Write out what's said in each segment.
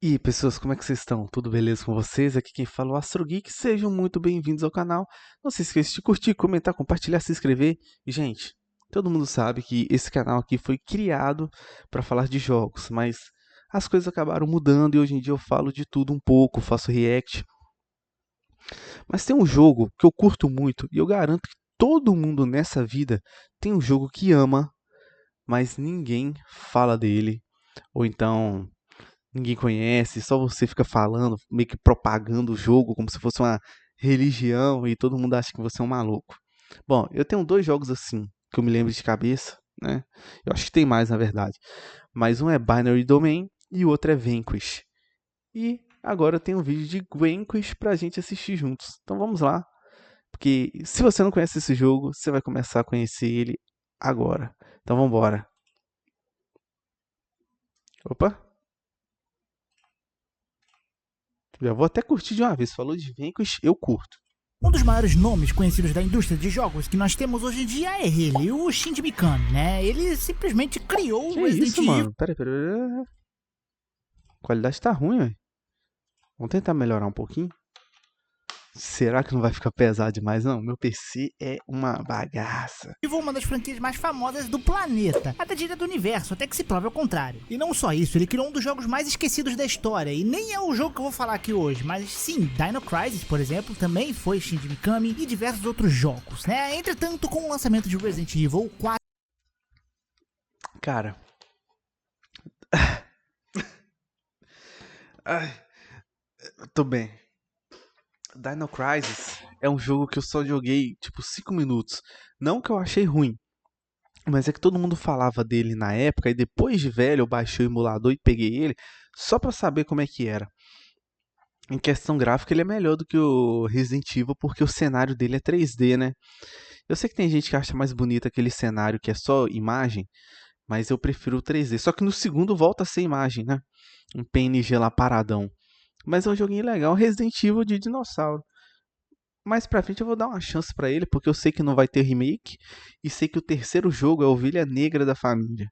E aí, pessoas, como é que vocês estão? Tudo beleza com vocês? Aqui quem fala é o Astro Geek. Sejam muito bem-vindos ao canal. Não se esqueça de curtir, comentar, compartilhar, se inscrever. E, gente, todo mundo sabe que esse canal aqui foi criado para falar de jogos, mas as coisas acabaram mudando e hoje em dia eu falo de tudo um pouco, faço react. Mas tem um jogo que eu curto muito e eu garanto que todo mundo nessa vida tem um jogo que ama, mas ninguém fala dele. Ou então ninguém conhece, só você fica falando, meio que propagando o jogo como se fosse uma religião e todo mundo acha que você é um maluco. Bom, eu tenho dois jogos assim que eu me lembro de cabeça, né? Eu acho que tem mais na verdade, mas um é Binary Domain e o outro é Vanquish. E agora eu tenho um vídeo de Vanquish pra gente assistir juntos. Então vamos lá, porque se você não conhece esse jogo, você vai começar a conhecer ele agora. Então vamos embora. Opa, já vou até curtir de uma vez. Falou de Vanquish, eu curto. Um dos maiores nomes conhecidos da indústria de jogos que nós temos hoje em dia é ele, o Shinji Mikami, né? Ele simplesmente criou Que o Resident isso, Evil mano? Pera. A qualidade tá ruim, velho. Vamos tentar melhorar um pouquinho. Será que não vai ficar pesado demais, não? Meu PC é uma bagaça. uma das franquias mais famosas do planeta, até diria do universo, até que se prove ao contrário. E não só isso, ele criou um dos jogos mais esquecidos da história, e nem é o jogo que eu vou falar aqui hoje, mas sim, Dino Crisis, por exemplo, também foi Shinji Mikami e diversos outros jogos, né? Entretanto, com o lançamento de Resident Evil 4, Cara, ai, tô bem. Dino Crisis é um jogo que eu só joguei, tipo, 5 minutos. Não que eu achei ruim, mas é que todo mundo falava dele na época, e depois de velho eu baixei o emulador e peguei ele, só pra saber como é que era. Em questão gráfica, ele é melhor do que o Resident Evil, porque o cenário dele é 3D, né? Eu sei que tem gente que acha mais bonito aquele cenário que é só imagem, mas eu prefiro o 3D. Só que no segundo volta a ser imagem, né? Um PNG lá paradão. Mas é um joguinho legal, Resident Evil de dinossauro. Mais pra frente eu vou dar uma chance pra ele, porque eu sei que não vai ter remake. E sei que o terceiro jogo é a ovelha negra da família.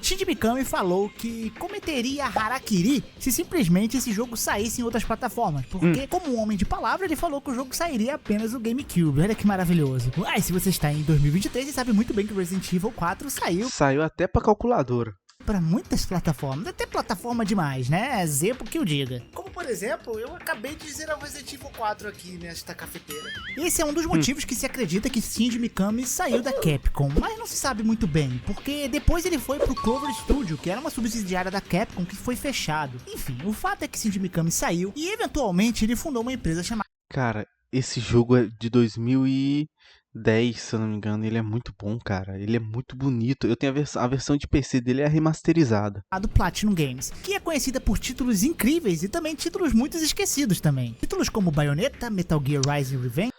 Shinji Mikami falou que cometeria harakiri se simplesmente esse jogo saísse em outras plataformas, Hum, porque como um homem de palavra, ele falou que o jogo sairia apenas no GameCube. Olha que maravilhoso. Mas se você está em 2023 e sabe muito bem que o Resident Evil 4 saiu saiu até pra calculadora. para muitas plataformas, até plataforma demais, né? Exemplo que eu diga. Como por exemplo, eu acabei de dizer ao Resident Evil 4 aqui nesta cafeteira. Esse é um dos motivos que se acredita que Shinji Mikami saiu da Capcom, mas não se sabe muito bem, porque depois ele foi pro Clover Studio, que era uma subsidiária da Capcom que foi fechado. Enfim, o fato é que Shinji Mikami saiu e eventualmente ele fundou uma empresa chamada Cara, esse jogo é de 2010, se eu não me engano. Ele é muito bom, cara. Ele é muito bonito. Eu tenho a versão de PC dele é a remasterizada. Platinum Games, que é conhecida por títulos incríveis e também títulos muito esquecidos também. Títulos como Bayonetta, Metal Gear Rising Revenge,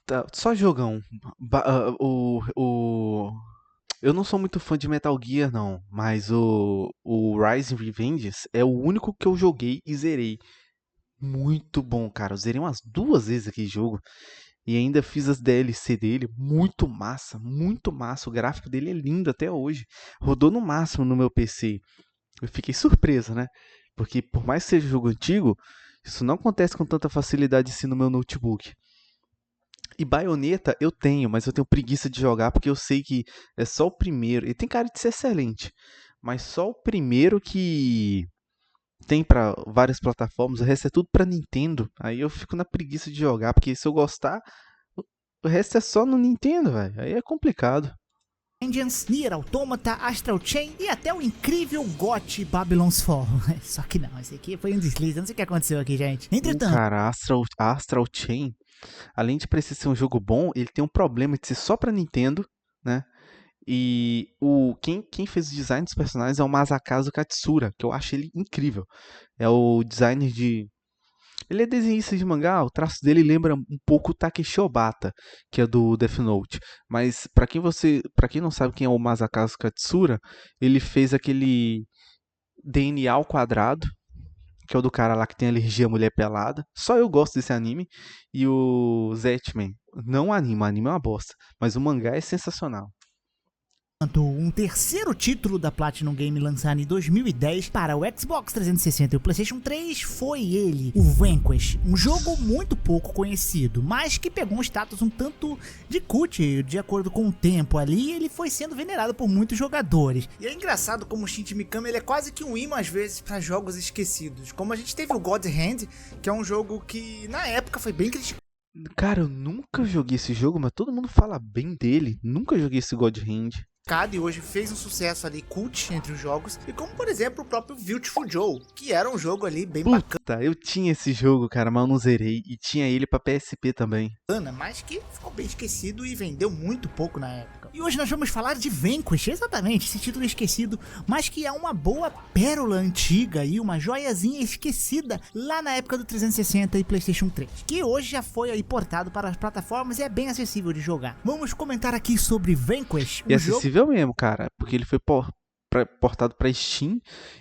Tá, só jogão. Eu não sou muito fã de Metal Gear, não. Mas o Rise Revengeance é o único que eu joguei e zerei. Muito bom, cara. Eu zerei umas duas vezes aquele jogo. E ainda fiz as DLC dele. Muito massa, muito massa. O gráfico dele é lindo até hoje. Rodou no máximo no meu PC. Eu fiquei surpreso, né? Porque por mais que seja um jogo antigo, isso não acontece com tanta facilidade assim no meu notebook. E Bayonetta eu tenho, mas eu tenho preguiça de jogar porque eu sei que é só o primeiro. Ele tem cara de ser excelente, mas só o primeiro que tem para várias plataformas, o resto é tudo para Nintendo. Aí eu fico na preguiça de jogar, porque se eu gostar, o resto é só no Nintendo, velho. Aí é complicado. Nier Automata, Astral Chain e até o incrível GOT Babylon's Fall. Só que não, esse aqui foi um deslize, eu não sei o que aconteceu aqui, gente. O Entretanto, cara, Astral Chain, além de parecer ser um jogo bom, ele tem um problema de ser só para Nintendo, né? E quem fez o design dos personagens é o Masakazu Katsura, que eu acho ele incrível. É o designer de. Ele é desenhista de mangá, o traço dele lembra um pouco o Takeshi Obata, que é do Death Note. Mas para quem não sabe quem é o Masakazu Katsura, ele fez aquele DNA ao quadrado, que é o do cara lá que tem alergia à mulher pelada. Só eu gosto desse anime. E o Zetman, não o anime é uma bosta, mas o mangá é sensacional. Um terceiro título da Platinum Game lançado em 2010 para o Xbox 360 e o PlayStation 3 foi ele, o Vanquish, um jogo muito pouco conhecido, mas que pegou um status um tanto de cult de acordo com o tempo ali, ele foi sendo venerado por muitos jogadores. E é engraçado como o Shinji Mikami ele é quase que um imã às vezes para jogos esquecidos, como a gente teve o God Hand, que é um jogo que na época foi bem criticado. Cara, eu nunca joguei esse jogo, mas todo mundo fala bem dele. Nunca joguei esse God Hand. E hoje fez um sucesso ali cult entre os jogos, e como por exemplo o próprio Beautiful Joe, que era um jogo ali bem bacana. Eu tinha esse jogo, cara, mas eu não zerei, e tinha ele pra PSP também. Mas que ficou bem esquecido e vendeu muito pouco na época. E hoje nós vamos falar de Vanquish, exatamente, esse título esquecido, mas que é uma boa pérola antiga e uma joiazinha esquecida lá na época do 360 e PlayStation 3, que hoje já foi aí portado para as plataformas e é bem acessível de jogar. Vamos comentar aqui sobre Vanquish, e acessível mesmo, cara, porque ele foi portado pra Steam,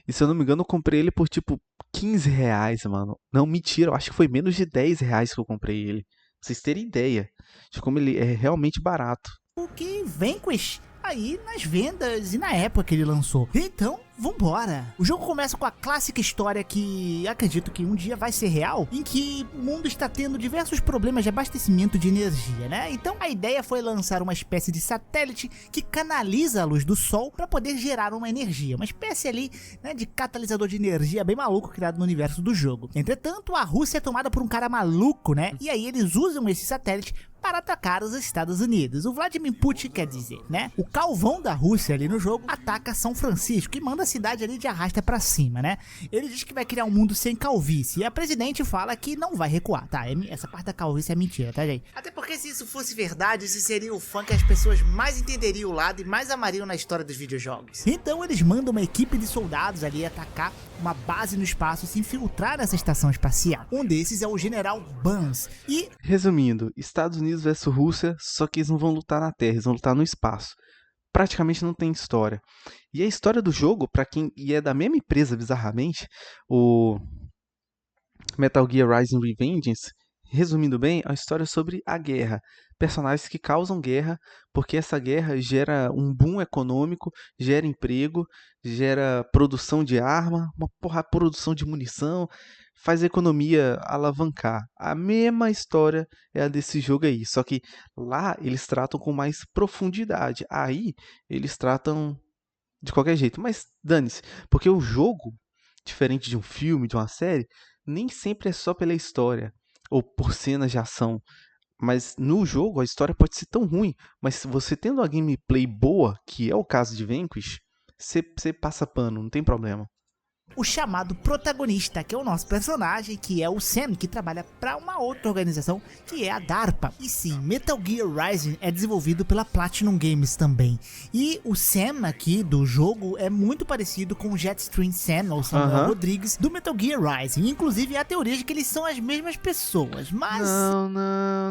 e se eu não me engano eu comprei ele por tipo 15 reais, mano. Não, mentira, eu acho que foi menos de 10 reais que eu comprei ele. Pra vocês terem ideia de como ele é realmente barato. Porque Vanquish aí nas vendas e na época que ele lançou. Então, vambora! O jogo começa com a clássica história que acredito que um dia vai ser real, em que o mundo está tendo diversos problemas de abastecimento de energia, né? Então a ideia foi lançar uma espécie de satélite que canaliza a luz do sol para poder gerar uma energia, uma espécie ali, né, de catalisador de energia bem maluco criado no universo do jogo. Entretanto, a Rússia é tomada por um cara maluco, né? E aí eles usam esse satélite para atacar os Estados Unidos. O Vladimir Putin, quer dizer, né? O calvão da Rússia ali no jogo ataca São Francisco e manda a cidade ali de arrasta pra cima, né? Ele diz que vai criar um mundo sem calvície e a presidente fala que não vai recuar, tá? Essa parte da calvície é mentira, tá, gente? Até porque se isso fosse verdade, esse seria o fã que as pessoas mais entenderiam o lado e mais amariam na história dos videojogos. Então eles mandam uma equipe de soldados ali atacar uma base no espaço e se infiltrar nessa estação espacial. Um desses é o General Burns. E, resumindo, Estados Unidos versus Rússia, só que eles não vão lutar na Terra, eles vão lutar no espaço. Praticamente não tem história. E a história do jogo, pra quem é da mesma empresa, bizarramente, o Metal Gear Rising Revengeance, resumindo bem, é uma história sobre a guerra. Personagens que causam guerra, porque essa guerra gera um boom econômico, gera emprego, gera produção de arma, produção de munição, faz a economia alavancar. A mesma história é a desse jogo aí, só que lá eles tratam com mais profundidade. Aí eles tratam de qualquer jeito, mas dane-se, porque o jogo, diferente de um filme, de uma série, nem sempre é só pela história ou por cenas de ação. Mas no jogo a história pode ser tão ruim, mas você tendo uma gameplay boa, que é o caso de Vanquish, você passa pano, não tem problema. O chamado protagonista, que é o nosso personagem, que é o Sam, que trabalha para uma outra organização, que é a DARPA. E sim, Metal Gear Rising é desenvolvido pela Platinum Games também. E o Sam aqui do jogo é muito parecido com o Jetstream Sam, ou Samuel Rodrigues, do Metal Gear Rising. Inclusive, há a teoria de que eles são as mesmas pessoas, mas...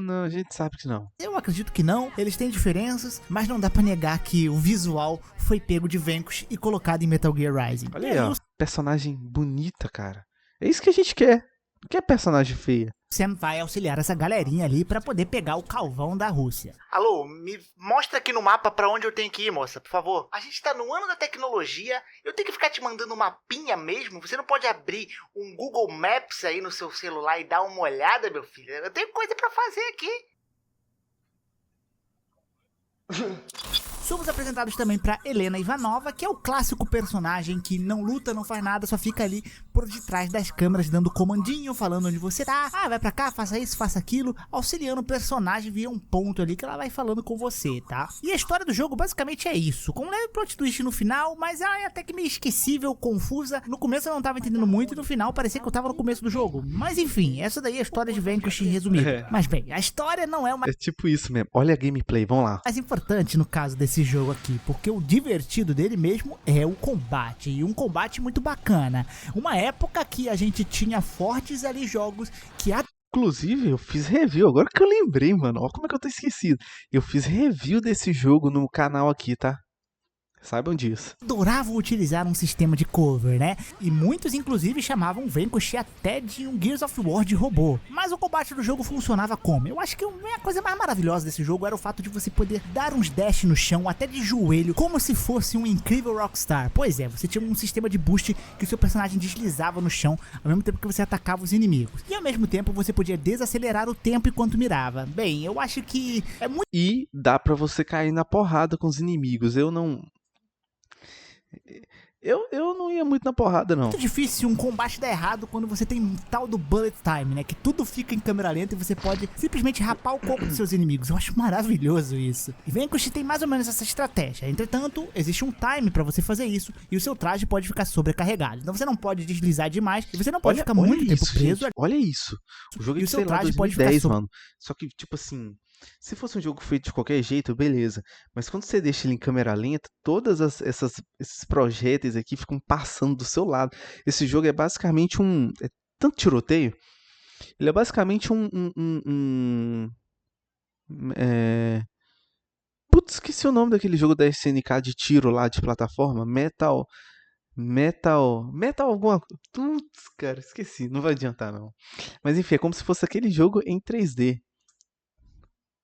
Não, a gente sabe que não. Eu acredito que não, eles têm diferenças, mas não dá pra negar que o visual foi pego de Vanquish e colocado em Metal Gear Rising. Olha aí, ó. Personagem bonita, cara. É isso que a gente quer. Não quer personagem feia. Sam vai auxiliar essa galerinha ali pra poder pegar o calvão da Rússia. Alô, me mostra aqui no mapa pra onde eu tenho que ir, moça, por favor. A gente tá no ano da tecnologia, eu tenho que ficar te mandando um mapinha mesmo? Você não pode abrir um Google Maps aí no seu celular e dar uma olhada, meu filho? Eu tenho coisa pra fazer aqui. Somos apresentados também pra Helena Ivanova, que é o clássico personagem que não luta, não faz nada, só fica ali por detrás das câmeras dando comandinho, falando onde você tá. Ah, vai pra cá, faça isso, faça aquilo, auxiliando o personagem via um ponto ali que ela vai falando com você, tá? E a história do jogo basicamente é isso, com um leve plot twist no final, mas ela é até que meio esquecível, confusa. No começo eu não tava entendendo muito e no final parecia que eu tava no começo do jogo. Mas enfim, essa daí é a história de Vanquish resumida. Mas bem, a história não é uma... É tipo isso mesmo, olha a gameplay, vamos lá. Mais importante no caso desse jogo aqui, porque o divertido dele mesmo é o combate, e um combate muito bacana. Uma época que a gente tinha fortes ali jogos que... Inclusive, eu fiz review, agora que eu lembrei, mano, olha como é que eu tô esquecido. Eu fiz review desse jogo no canal aqui, tá? Saibam disso. Adoravam utilizar um sistema de cover, né? E muitos inclusive chamavam Vanquish até de um Gears of War de robô. Mas o combate do jogo funcionava como? Eu acho que a coisa mais maravilhosa desse jogo era o fato de você poder dar uns dash no chão, até de joelho, como se fosse um incrível Rockstar. Pois é, você tinha um sistema de boost que o seu personagem deslizava no chão, ao mesmo tempo que você atacava os inimigos. E ao mesmo tempo você podia desacelerar o tempo enquanto mirava. Bem, eu acho que é muito E dá pra você cair na porrada com os inimigos. Eu não ia muito na porrada, não. difícil um combate dar errado quando você tem um tal do bullet time, né? Que tudo fica em câmera lenta e você pode simplesmente rapar o corpo dos seus inimigos. Eu acho maravilhoso isso. E Vanquish tem mais ou menos essa estratégia. Entretanto, existe um time pra você fazer isso e o seu traje pode ficar sobrecarregado. Então você não pode deslizar demais e você não pode ficar muito tempo preso. Gente, olha isso. O jogo é E o de, seu sei lá, traje pode 2010, ficar mano. Só que, tipo assim, se fosse um jogo feito de qualquer jeito, beleza. Mas quando você deixa ele em câmera lenta, esses projéteis aqui ficam passando do seu lado. Esse jogo é basicamente tanto tiroteio. Ele é basicamente é... Putz, esqueci o nome daquele jogo da SNK de tiro lá, de plataforma. Metal alguma coisa. Putz, cara, esqueci. Não vai adiantar, não. Mas enfim, é como se fosse aquele jogo em 3D.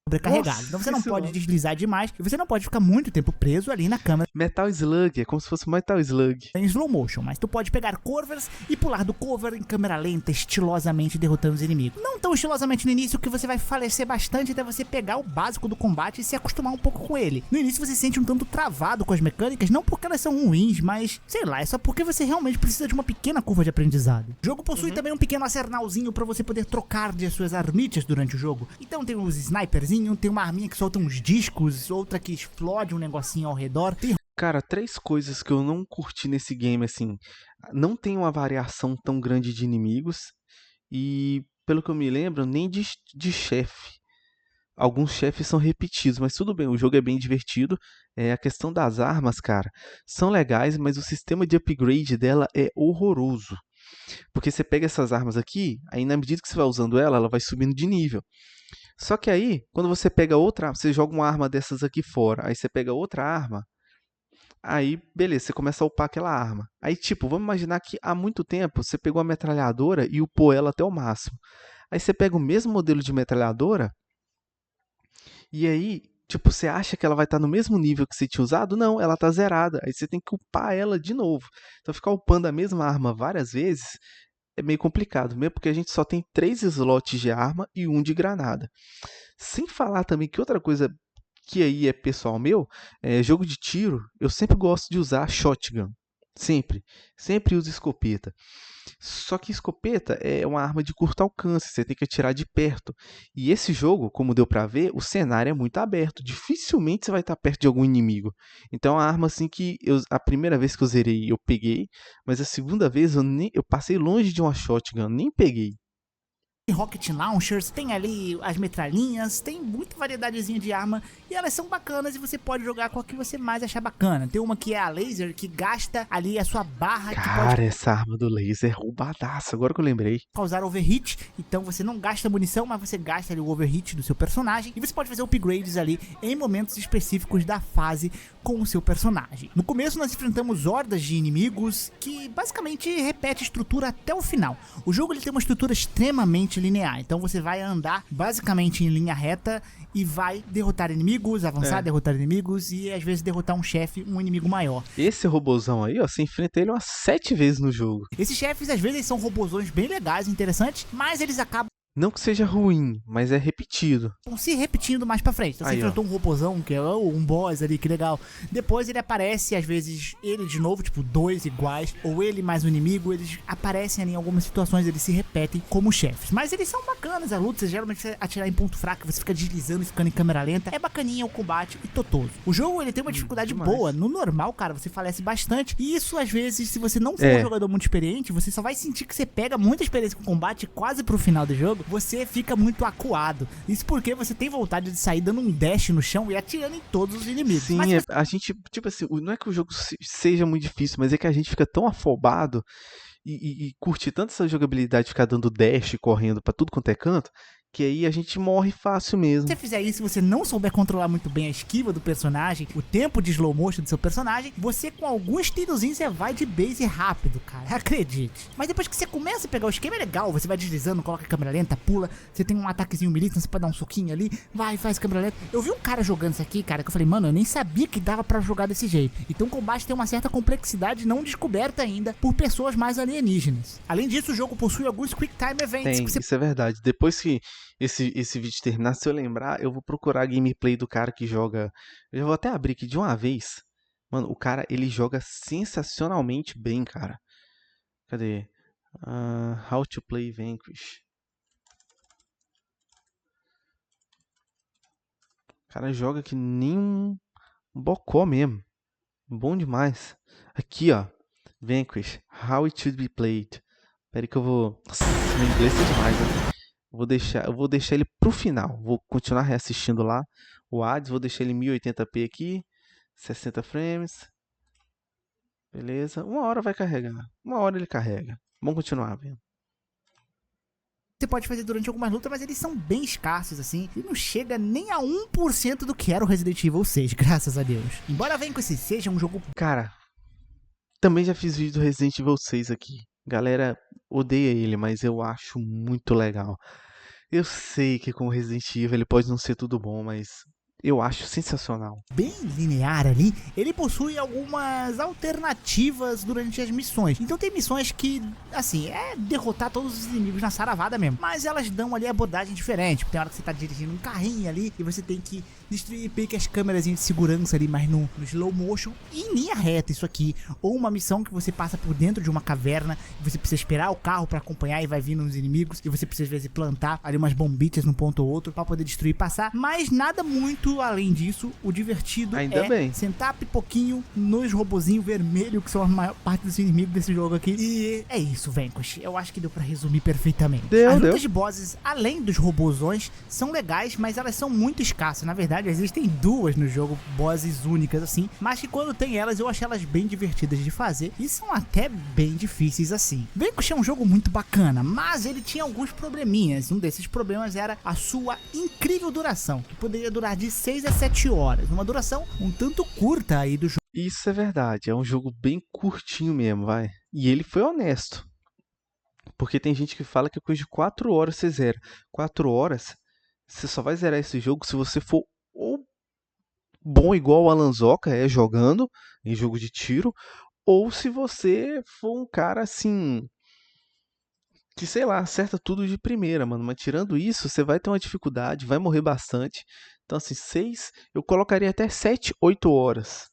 sobrecarregado. Nossa, Então você não esqueci o pode nome. deslizar demais e você não pode ficar muito tempo preso ali na câmera Metal Slug, é como se fosse Metal Slug. em slow motion, mas tu pode pegar covers e pular do cover em câmera lenta, estilosamente derrotando os inimigos. Não tão estilosamente no início, que você vai falecer bastante até você pegar o básico do combate e se acostumar um pouco com ele. No início você se sente um tanto travado com as mecânicas, não porque elas são ruins, mas sei lá, é só porque você realmente precisa de uma pequena curva de aprendizado. O jogo possui também um pequeno arsenalzinho pra você poder trocar de suas armitas durante o jogo. Então tem os sniperzinhos, tem uma arminha que solta uns discos, outra que explode um negocinho ao redor. Tem Cara, três coisas que eu não curti nesse game, assim. Não tem uma variação tão grande de inimigos. E, pelo que eu me lembro, nem de chefe. Alguns chefes são repetidos, mas tudo bem, o jogo é bem divertido. A questão das armas, cara, são legais, mas o sistema de upgrade dela é horroroso. Porque você pega essas armas aqui, aí na medida que você vai usando ela, ela vai subindo de nível. Só que aí, quando você pega outra, você joga uma arma dessas aqui fora, aí você pega outra arma, aí beleza, você começa a upar aquela arma. Aí tipo, vamos imaginar que há muito tempo você pegou a metralhadora e upou ela até o máximo. Aí você pega o mesmo modelo de metralhadora e aí, tipo, você acha que ela vai estar no mesmo nível que você tinha usado? Não, ela tá zerada. Aí você tem que upar ela de novo. Então ficar upando a mesma arma várias vezes é meio complicado, mesmo porque a gente só tem 3 slots de arma e um de granada. Sem falar também que outra coisa que aí é pessoal meu, jogo de tiro, eu sempre gosto de usar shotgun. Sempre. Sempre uso escopeta. Só que escopeta é uma arma de curto alcance, você tem que atirar de perto. E esse jogo, como deu pra ver, o cenário é muito aberto. Dificilmente você vai estar perto de algum inimigo. Então é uma arma assim que a primeira vez que eu zerei eu peguei, mas a segunda vez eu passei longe de uma shotgun, nem peguei. rocket launchers, tem ali as metralhinhas, tem muita variedadezinha de arma e elas são bacanas e você pode jogar com a que você mais achar bacana. Tem uma que é a laser, que gasta ali a sua barra, que pode Cara, essa arma do laser é roubadaça, agora que eu lembrei. causar overheat, então você não gasta munição, mas você gasta ali o overheat do seu personagem e você pode fazer upgrades ali em momentos específicos da fase com o seu personagem. No começo nós enfrentamos hordas de inimigos que basicamente repete a estrutura até o final. O jogo ele tem uma estrutura extremamente linear, então você vai andar basicamente em linha reta e vai derrotar inimigos, avançar, derrotar inimigos e às vezes derrotar um chefe, um inimigo maior. Esse robozão aí, ó, você enfrenta ele umas 7 vezes no jogo. Esses chefes às vezes são robozões bem legais, interessantes, mas eles acabam Não que seja ruim, mas é repetido. se repetindo mais pra frente. Então, você Aí, ó. enfrentou um robozão, que é um boss ali, que legal. Depois ele aparece, às vezes, ele de novo, tipo, dois iguais, ou ele mais um inimigo, eles aparecem ali em algumas situações, eles se repetem como chefes. Mas eles são bacanas, a luta, você geralmente você atirar em ponto fraco, você fica deslizando e ficando em câmera lenta. É bacaninha o combate e totoso. O jogo, ele tem uma dificuldade demais. boa. No normal, cara, você falece bastante. E isso, às vezes, se você não for um jogador muito experiente, você só vai sentir que você pega muita experiência com combate quase pro final do jogo, você fica muito acuado. Isso porque você tem vontade de sair dando um dash no chão e atirando em todos os inimigos. Sim, Mas a gente, tipo assim, não é que o jogo seja muito difícil, mas é que a gente fica tão afobado e curte tanto essa jogabilidade de ficar dando dash, correndo pra tudo quanto é canto, que aí a gente morre fácil mesmo. Se você fizer isso e você não souber controlar muito bem a esquiva do personagem, o tempo de slow motion do seu personagem, você com alguns tirozinhos você vai de base rápido, cara, acredite. Mas depois que você começa a pegar o esquema é legal, você vai deslizando, coloca a câmera lenta, pula, você tem um ataquezinho melee, você pode dar um soquinho ali, vai, faz câmera lenta. Eu vi um cara jogando isso aqui, cara, que eu falei, mano, eu nem sabia que dava pra jogar desse jeito. Então o combate tem uma certa complexidade não descoberta ainda por pessoas mais alienígenas. Além disso, o jogo possui alguns Quick Time Events. Tem, isso é verdade. Depois que esse vídeo terminar, se eu lembrar, eu vou procurar a gameplay do cara que joga. Eu já vou até abrir aqui de uma vez. Mano, o cara, ele joga sensacionalmente bem, cara. Cadê? How to play Vanquish. O cara joga que nem um bocó mesmo. Bom demais. Aqui, ó. Vanquish. How it should be played. Pera aí que eu vou... Nossa, meu inglês é demais, né? Eu vou deixar ele pro final. Vou continuar reassistindo lá o Hades. Vou deixar ele em 1080p aqui. 60 frames. Beleza. 1 hora vai carregar. 1 hora ele carrega. Vamos continuar vendo. Você pode fazer durante algumas lutas, mas eles são bem escassos, assim. E não chega nem a 1% do que era o Resident Evil 6, graças a Deus. Embora Vanquish seja um jogo... Cara, também já fiz vídeo do Resident Evil 6 aqui. Galera odeia ele, mas eu acho muito legal. Eu sei que com o Resident Evil ele pode não ser tudo bom, mas eu acho sensacional. Bem linear ali, ele possui algumas alternativas durante as missões. Então tem missões que, assim, é derrotar todos os inimigos na saravada mesmo. Mas elas dão ali abordagem diferente. Tem hora que você tá dirigindo um carrinho ali e você tem que destruir meio que as câmeras de segurança ali, mas no slow motion e em linha reta isso aqui. Ou uma missão que você passa por dentro de uma caverna e você precisa esperar o carro pra acompanhar e vai vindo uns inimigos. E você precisa às vezes plantar ali umas bombitas num ponto ou outro pra poder destruir e passar. Mas nada muito além disso. O divertido Ainda bem. sentar pipoquinho nos robozinhos vermelhos, que são a maior parte dos inimigos desse jogo aqui. E é isso, Vanquish. Eu acho que deu pra resumir perfeitamente. As lutas de bosses, além dos robozões, são legais, mas elas são muito escassas. Na verdade, existem duas no jogo, bosses únicas assim, mas que quando tem elas, eu achei elas bem divertidas de fazer e são até bem difíceis assim. Vanquish é um jogo muito bacana, mas ele tinha alguns probleminhas. Um desses problemas era a sua incrível duração, que poderia durar de 6 a 7 horas, uma duração um tanto curta aí do jogo. Isso é verdade, é um jogo bem curtinho mesmo, vai. E ele foi honesto. Porque tem gente que fala que coisa de 4 horas você zera. 4 horas, você só vai zerar esse jogo se você for ou bom igual o Alan Zoka é jogando em jogo de tiro, ou se você for um cara assim que, sei lá, acerta tudo de primeira, mano. Mas tirando isso, você vai ter uma dificuldade, vai morrer bastante. Então assim, 6, eu colocaria até 7, 8 horas.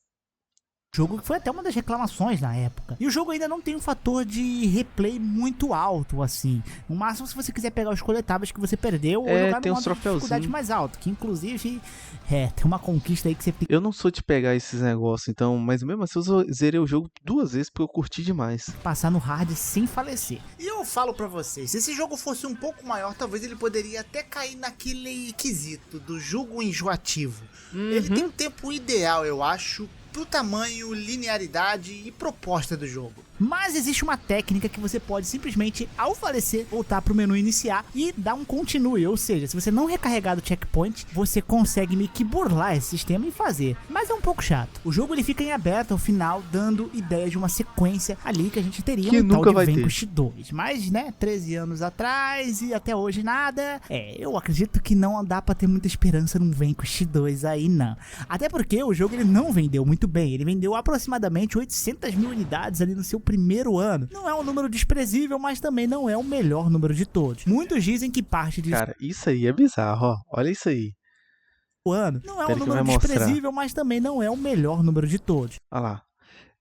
Jogo que foi até uma das reclamações na época. E o jogo ainda não tem um fator de replay muito alto, assim. No máximo, se você quiser pegar os coletáveis que você perdeu, ou jogar tem numa uns dificuldade mais alta. Que inclusive, tem uma conquista aí que você tem que Eu não sou de pegar esses negócios, então, mas mesmo assim eu zerei o jogo 2 vezes porque eu curti demais. passar no hard sem falecer. E eu falo pra vocês, se esse jogo fosse um pouco maior, talvez ele poderia até cair naquele quesito do jogo enjoativo. Ele tem um tempo ideal, eu acho, pro tamanho, linearidade e proposta do jogo. Mas existe uma técnica que você pode simplesmente, ao falecer, voltar pro menu iniciar e dar um continue. Ou seja, se você não recarregar do checkpoint, você consegue meio que burlar esse sistema e fazer. Mas é um pouco chato. O jogo ele fica em aberto ao final, dando ideia de uma sequência ali que a gente teria que um nunca tal vai de ter. Vanquish 2. Mas, né, 13 anos atrás e até hoje nada. Eu acredito que não dá pra ter muita esperança num Vanquish 2 aí, não. Até porque o jogo ele não vendeu muito bem. Ele vendeu aproximadamente 800 mil unidades ali no seu primeiro ano. Não é um número desprezível, mas também não é o melhor número de todos. Muitos dizem que parte disso... Cara, isso aí é bizarro, ó. Olha isso aí. ano. Não é um Pera que número vai mostrar. desprezível, mas também não é o melhor número de todos. Olha lá.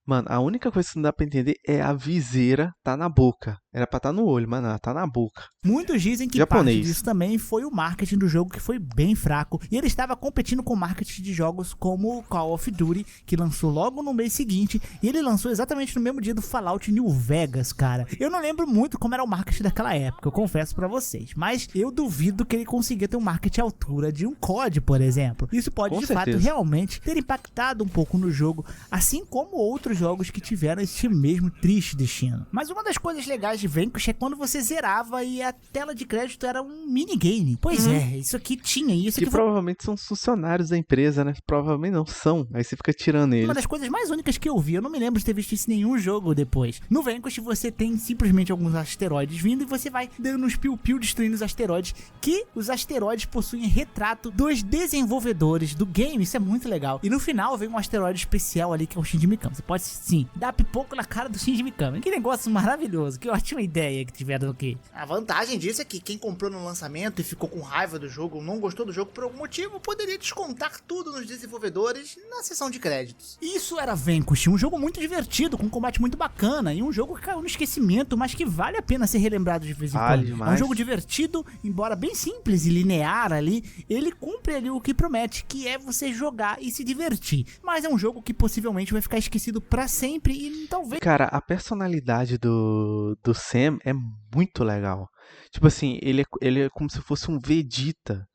Mano, a única coisa que não dá pra entender é a viseira tá na boca. Era pra tá no olho, mas não, tá na boca. Muitos dizem que Japonês. parte disso também foi o marketing do jogo, que foi bem fraco. E ele estava competindo com o marketing de jogos como Call of Duty, que lançou logo no mês seguinte. E ele lançou exatamente no mesmo dia do Fallout New Vegas, cara. Eu não lembro muito como era o marketing daquela época, eu confesso pra vocês. Mas eu duvido que ele conseguia ter um marketing à altura de um COD, por exemplo. Isso pode, Com de fato, certeza. realmente ter impactado um pouco no jogo, assim como outros outros jogos que tiveram esse mesmo triste destino. Mas uma das coisas legais de Vanquish é quando você zerava e a tela de crédito era um minigame. Pois é, isso aqui tinha, e isso Que aqui provavelmente são funcionários da empresa, né? Provavelmente não são. Aí você fica tirando uma eles. das coisas mais únicas que eu vi. Eu não me lembro de ter visto isso em nenhum jogo depois. No Vanquish você tem simplesmente alguns asteroides vindo e você vai dando uns piu-piu destruindo os asteroides, que os asteroides possuem retrato dos desenvolvedores do game. Isso é muito legal. E no final vem um asteroide especial ali que é o Shinji Mikami. Você pode sim dar pipoco na cara do Shinji Mikami. Que negócio maravilhoso, que ótima ideia que tiveram aqui. A vantagem disso é que quem comprou no lançamento e ficou com raiva do jogo, ou não gostou do jogo por algum motivo, poderia descontar tudo nos desenvolvedores na seção de créditos. Isso era Vanquish, um jogo muito divertido, com um combate muito bacana, e um jogo que caiu no esquecimento, mas que vale a pena ser relembrado de vez em Vale quando. É um demais. jogo divertido, embora bem simples e linear ali, ele cumpre ali o que promete, que é você jogar e se divertir. Mas é um jogo que possivelmente vai ficar esquecido pra sempre e talvez... Cara, a personalidade do Sam é muito legal. Tipo assim, ele é como se fosse um Vegeta.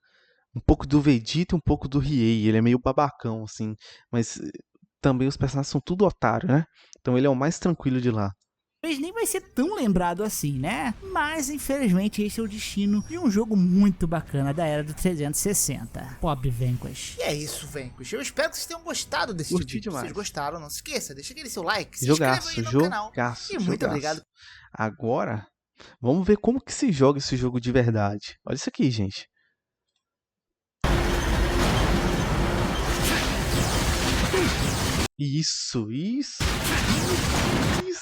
Um pouco do Vegeta e um pouco do Riei. Ele é meio babacão, assim. Mas também os personagens são tudo otário, né? Então ele é o mais tranquilo de lá. nem vai ser tão lembrado assim, né? Mas infelizmente esse é o destino de um jogo muito bacana da era do 360. Pop Vanquish. E é isso, Vanquish. Eu espero que vocês tenham gostado desse Curti vídeo. Se demais. vocês gostaram, não se esqueça, deixa aquele seu like, se Jogaço, inscreva aí no canal. jogaço, E muito jogaço. obrigado. Agora, vamos ver como que se joga esse jogo de verdade. Olha isso aqui, gente. Isso.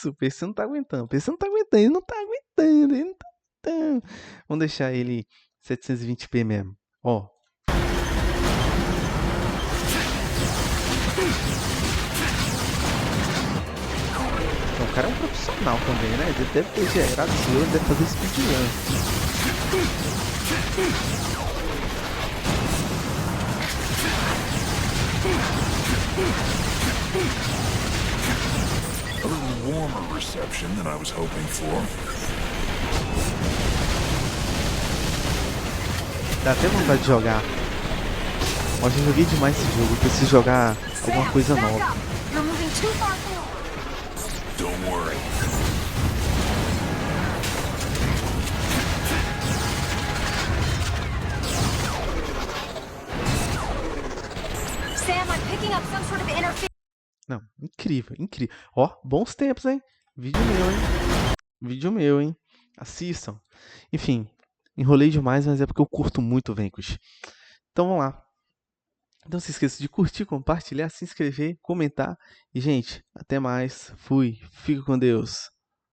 O PC não tá aguentando. O PC não tá aguentando, ele não tá aguentando. Vamos deixar ele 720p mesmo. Ó. Então, o cara é um profissional também, né? Ele deve ter gerado esse jogo, ele deve fazer speedrun. A little warmer reception than I was hoping for. Dá até vontade de jogar. Ó, já joguei demais esse jogo. Preciso jogar alguma coisa nova. Don't worry. Sam, I'm picking up some sort of interference. Não, incrível, incrível. Ó, bons tempos, hein? Vídeo meu, hein? Assistam. Enfim, enrolei demais, mas é porque eu curto muito o Vanquish. Então vamos lá. Não se esqueça de curtir, compartilhar, se inscrever, comentar. E, gente, até mais. Fui. Fica com Deus.